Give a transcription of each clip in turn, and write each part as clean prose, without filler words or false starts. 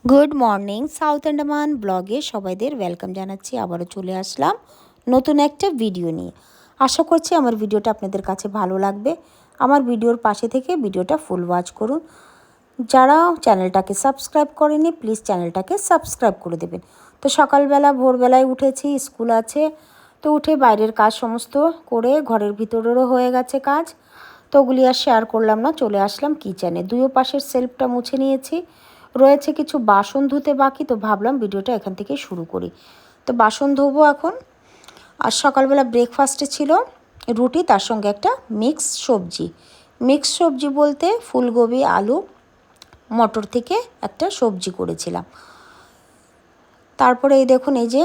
Good morning south Andaman ব্লগে সবাইদের welcome জানাচ্ছি। আবারও চলে আসলাম নতুন একটা ভিডিও নিয়ে। আশা করছি আমার ভিডিওটা আপনাদের কাছে ভালো লাগবে। আমার ভিডিওর পাশে থেকে ভিডিওটা ফুল ওয়াচ করুন। যারা চ্যানেলটাকে সাবস্ক্রাইব করেনি প্লিজ চ্যানেলটাকে সাবস্ক্রাইব করে দেবেন। তো সকালবেলা ভোরবেলায় উঠেছি, স্কুল আছে, তো উঠে বাইরের কাজ সমস্ত করে ঘরের ভিতরেরও হয়ে গেছে কাজ, তো ওগুলি আর শেয়ার করলাম না। চলে আসলাম কিচেনে, দুই পাশের সেলফটা মুছে নিয়েছি, রয়েছে কিছু বাসন ধুতে বাকি, তো ভাবলাম ভিডিওটা এখান থেকে শুরু করি। তো বাসন ধোবো এখন। আর সকালবেলা ব্রেকফাস্টে ছিল রুটি, তার সঙ্গে একটা মিক্স সবজি বলতে ফুলকপি আলু মটর থেকে একটা সবজি করেছিলাম। তারপরে এই দেখুন, এই যে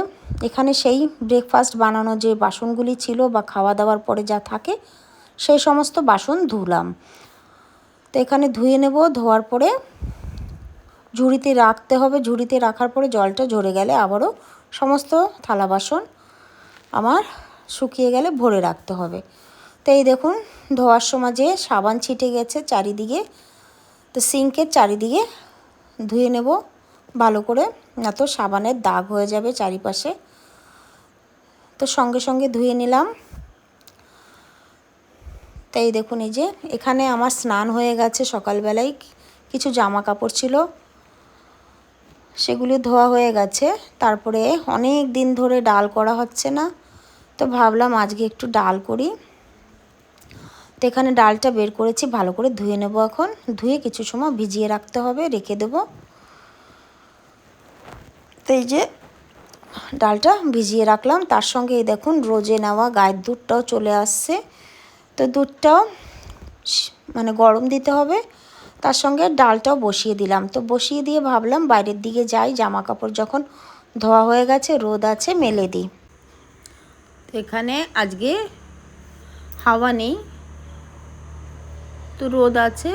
এখানে সেই ব্রেকফাস্ট বানানো যে বাসনগুলি ছিল বা খাওয়া দাওয়ার পরে যা থাকে সেই সমস্ত বাসন ধুলাম। তো এখানে ধুয়ে নেব, ধোয়ার পরে ঝুড়িতে রাখতে হবে। ঝুড়িতে রাখার পরে জলটা ঝরে গেলে আবারও সমস্ত থালা বাসন আমার শুকিয়ে গেলে ভরে রাখতে হবে। তো এই দেখুন, ধোয়ার সময় যে সাবান ছিটে গেছে চারিদিকে, তো সিঙ্কের চারিদিকে ধুয়ে নেব ভালো করে, না তো সাবানের দাগ হয়ে যাবে চারিপাশে। তো সঙ্গে সঙ্গে ধুয়ে নিলাম। তাই দেখুন, এই যে এখানে আমার স্নান হয়ে গেছে। সকালবেলায় কিছু জামা কাপড় ছিল সেগুলি ধোয়া হয়ে গেছে। তারপরে অনেক দিন ধরে ডাল করা হচ্ছে না, তো ভাবলাম আজকে একটু ডাল করি। তো এখানে ডালটা বের করেছি, ভালো করে ধুয়ে নেব এখন। ধুয়ে কিছু সময় ভিজিয়ে রাখতে হবে, রেখে দেব। তো এই যে ডালটা ভিজিয়ে রাখলাম, তার সঙ্গে এই দেখুন রোজে নেওয়া গায়ের দুধটাও চলে আসছে। তো দুধটাও মানে গরম দিতে হবে, তার সঙ্গে ডালটাও বসিয়ে দিলাম। তো বসিয়ে দিয়ে ভাবলাম বাইরের দিকে যাই, জামা কাপড় যখন ধোয়া হয়ে গেছে রোদ আছে মেলে দিই। এখানে আজকে হাওয়া নেই, তো রোদ আছে,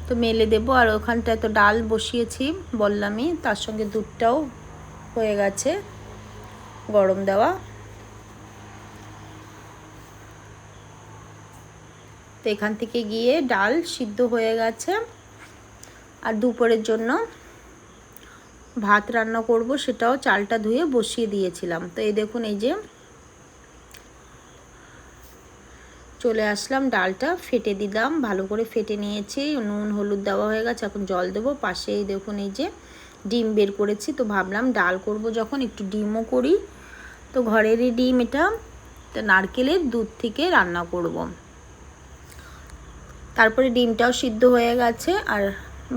তো মেলে দেব। আর ওখানটায় তো ডাল বসিয়েছি বললামই, তার সঙ্গে দুধটাও হয়ে গেছে গরম দেওয়া। তো এখান থেকে গিয়ে ডাল সিদ্ধ হয়ে গেছে। আর দুপুরের জন্য ভাত রান্না করব, সেটাও চালটা ধুয়ে বসিয়ে দিয়েছিলাম। তো এই দেখুন, এই যে চলে আসলাম, ডালটা ফেটে দিলাম, ভালো করে ফেটে নিয়েছি, নুন হলুদ দেওয়া হয়ে গেছে। এখন জল দেবো। পাশেই দেখুন এই যে ডিম বের করেছি, তো ভাবলাম ডাল করব যখন একটু ডিমও করি। তো ঘরেরই ডিম এটা, তো নারকেলের দুধ থেকে রান্না করব। তারপরে ডিমটাও সিদ্ধ হয়ে গেছে আর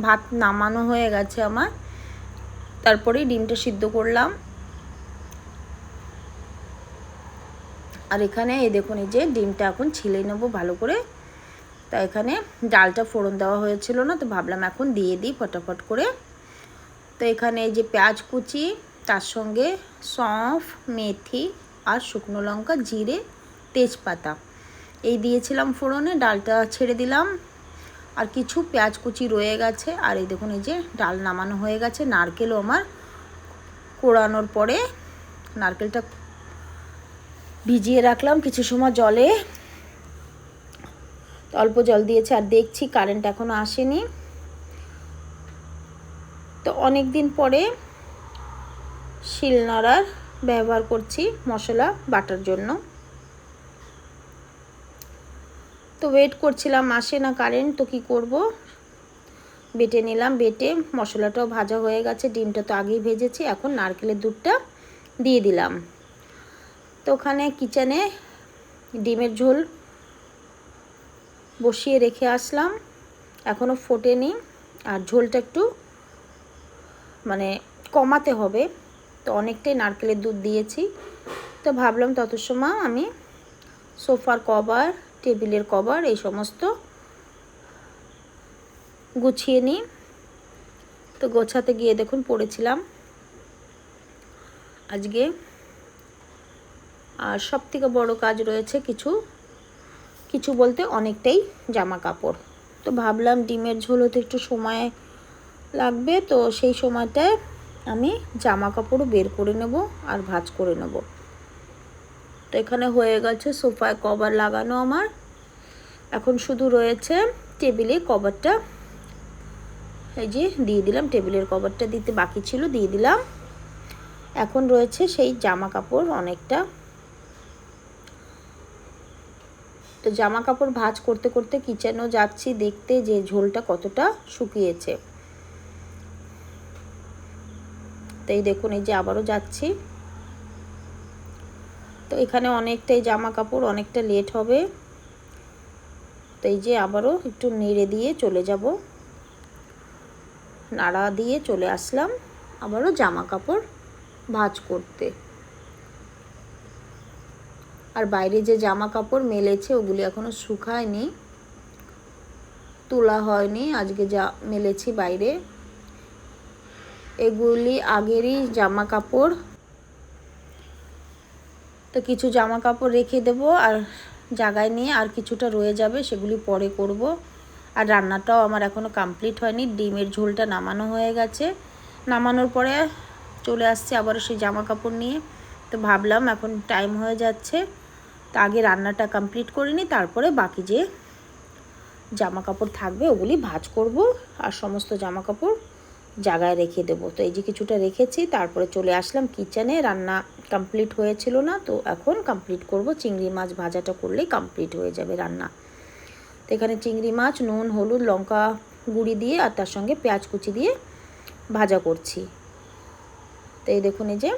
ভাত নামানো হয়ে গেছে আমার। তারপরে ডিমটা সিদ্ধ করলাম। আর এখানে এই দেখুন, এই যে ডিমটা এখন ছিলে নেব ভালো করে। তা এখানে ডালটা ফোড়ন দেওয়া হয়েছিল না, তো ভাবলাম এখন দিয়ে দিই ফটাফট করে। তো এখানে এই যে পেঁয়াজ কুচি, তার সঙ্গে সৌঁফ, মেথি আর শুকনো লঙ্কা, জিরে, তেজপাতা এই দিয়েছিলাম ফোড়নে। ডালটা ছেড়ে দিলাম, আর কিছু পেঁয়াজ কুচি রয়ে গেছে। আর এই দেখুন, এই যে ডাল নামানো হয়ে গেছে। নারকেলও আমার কোড়ানোর পরে নারকেলটা ভিজিয়ে রাখলাম কিছু সময় জলে, অল্প জল দিয়েছে। আর দেখছি কারেন্ট এখনো আসেনি, তো অনেক দিন পরে শিলনোড়ার ব্যবহার করছি মশলা বাটার জন্য। তো ওয়েট করছিলাম আসে না কারেন্ট, তো কি করব, বেটে নিলাম। বেটে মশলাটাও ভাজা হয়ে গেছে, ডিমটা তো আগেই ভেজেছি। এখন নারকেলের দুধটা দিয়ে দিলাম। তো ওখানে কিচেনে ডিমের ঝোল বসিয়ে রেখে আসলাম, এখনও ফোটেনি। আর ঝোলটা একটু মানে কমাতে হবে, তো অনেকটাই নারকেলের দুধ দিয়েছি। তো ভাবলাম তত সময় আমি সোফার কভার, টেবিলের কভার এই সমস্ত গুছিয়ে নিই। তো গোছাতে গিয়ে দেখুন পড়েছিলাম আজকে। আর সবথেকে বড় কাজ রয়েছে কিছু বলতে অনেকটাই জামা কাপড়। তো ভাবলাম ডিমের ঝোল হতে একটু সময় লাগবে, তো সেই সময়টায় আমি জামা কাপড়ও বের করে নেব আর ভাঁজ করে নেব। তো এখানে হয়ে গেছে সোফায় কভার লাগানো আমার। এখন শুধু রয়েছে টেবিলে কভারটা এই যে দিয়ে দিলাম, টেবিলের কভারটা দিতে বাকি ছিল, দিয়ে দিলাম। এখন রয়েছে সেই জামা কাপড় অনেকটা। তো জামা কাপড় ভাঁজ করতে করতে কিচেনও যাচ্ছি দেখতে যে ঝোলটা কতটা শুকিয়েছে। তো এই দেখুন, এই যে আবারও যাচ্ছি। তো এখানে অনেকটাই জামা কাপড়, অনেকটা লেট হবে। তো এই যে আবারও একটু নেড়ে দিয়ে চলে যাব, নাড়া দিয়ে চলে আসলাম আবারও জামা কাপড় ভাঁজ করতে। আর বাইরে যে জামা কাপড় মেলেছে ওগুলি এখনো শুকায়নি, তোলা হয়নি। আজকে যা মেলেছি বাইরে এগুলি আগেরই জামা কাপড়। তো কিছু জামা কাপড় রেখে দেব আর জায়গায় নিয়ে আর কিছুটা রয়ে যাবে, সেগুলি পরে করব। আর রান্নাটাও আমার এখনও কমপ্লিট হয়নি। ডিমের ঝোলটা নামানো হয়ে গেছে, নামানোর পরে চলে আসছে আবার সেই জামা কাপড় নিয়ে। তো ভাবলাম এখন টাইম হয়ে যাচ্ছে, তো আগে রান্নাটা কমপ্লিট করে নিই, তারপরে বাকি যে জামা কাপড় থাকবে ওগুলি ভাঁজ করব আর সমস্ত জামা কাপড় জায়গায় রেখে দেবো। তো এই যে কিছুটা রেখেছি, তারপরে চলে আসলাম কিচেনে। রান্না কমপ্লিট হয়েছিল না, তো এখন কমপ্লিট করব। চিংড়ি মাছ ভাজাটা করলেই কমপ্লিট হয়ে যাবে রান্না। তো এখানে চিংড়ি মাছ নুন হলুদ লঙ্কা গুঁড়ি দিয়ে আর তার সঙ্গে পেঁয়াজ কুচি দিয়ে ভাজা করছি। তো এই দেখুন, এই যে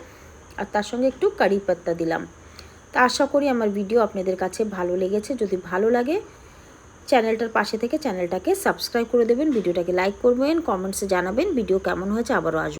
আর তার সঙ্গে একটু কারি পাত্তা দিলাম। তা আশা করি আমার ভিডিও আপনাদের কাছে ভালো লেগেছে। যদি ভালো লাগে চ্যানেলটার পাশে থেকে চ্যানেলটাকে সাবস্ক্রাইব করে দেবেন, ভিডিওটাকে লাইক করবেন, কমেন্টসে জানাবেন ভিডিও কেমন হয়েছে। আবারও আসবেন।